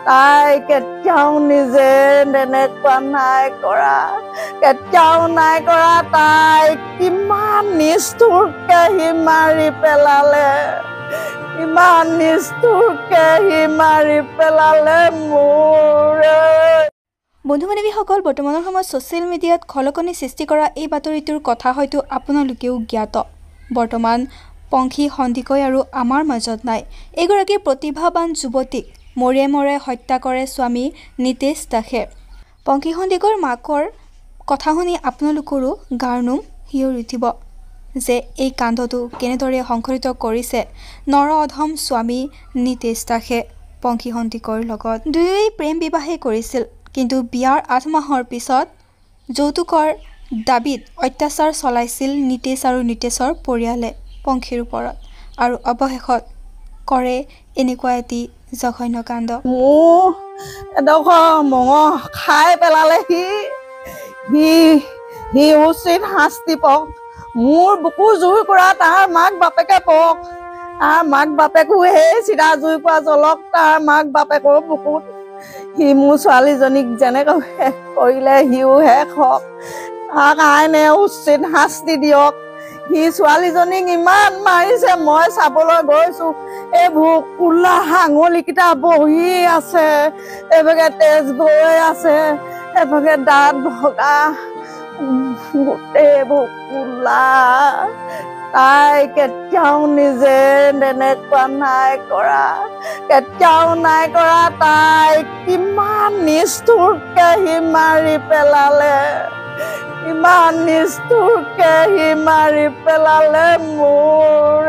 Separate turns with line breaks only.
তাই কেতিয়াও নিজে তেনেকুৱা নাই কৰা, কেতিয়াও নাই কৰা। তাই কিমান নিষ্ঠুৰকে সি মাৰি পেলালে, ইমান নিষ্ঠুৰকে সি মাৰি পেলালে মোৰ।
বন্ধু বান্ধৱীসকল, বৰ্তমানৰ সময়ত ছ'চিয়েল মিডিয়াত খলকনি সৃষ্টি কৰা এই বাতৰিটোৰ কথা হয়তো আপোনালোকেও জ্ঞাত। বৰ্তমান পংখী সন্দিকৈ আৰু আমাৰ মাজত নাই। এগৰাকী প্ৰতিভাৱান যুৱতীক মৰে মৰে হত্যা কৰে স্বামী নিতেশ দাসে। পংখী সন্দিকৈৰ মাকৰ কথা শুনি আপোনালোকৰো গাৰ নোম শিয়ৰি উঠিব যে এই কাণ্ডটো কেনেদৰে সংঘটিত কৰিছে নৰ অধম স্বামী নিতেশ দাসে পংখী সন্দিকৈৰ লগত। দুয়োৱে প্ৰেম বিবাহে কৰিছিল, কিন্তু বিয়াৰ 8 মাহৰ পিছত যৌতুকৰ দাবীত অত্যাচাৰ চলাইছিল নিতেশ আৰু নিতেশৰ পৰিয়ালে পংখীৰ ওপৰত, আৰু অৱশেষত কৰে এনেকুৱা এটি জঘন্য কাণ্ড।
মোৰ এডোখৰ মঙহ খাই পেলালে সি উচিত শাস্তি পাওক। মোৰ বুকু জুই কৰা তাৰ মাক বাপেকে পাওক। তাৰ মাক বাপেকো সেই চিধা জুই কৰা জ্বলক, তাৰ মাক বাপেকৰ বুকুত। সি মোৰ ছোৱালীজনীক যেনেকৈ শেষ কৰিলে সিও শেষ হওক, তাক আইনে উচিত শাস্তি দিয়ক। সি ছোৱালীজনীক ইমান মাৰিছে, মই চাবলৈ গৈছো, এইবোৰ কোলা আঙুলিকেইটা বহি আছে, এইভাগে তেজ বৈ আছে, এইভাগে দাঁত ভগা, গোটেইবোৰ কোলা। তাই কেতিয়াও নিজে তেনেকুৱা নাই কৰা, কেতিয়াও নাই কৰা। তাই কিমান নিষ্ঠুৰকে সি মাৰি পেলালে, ইমান নিষ্ঠুৰকে সি মাৰি পেলালে মোৰ।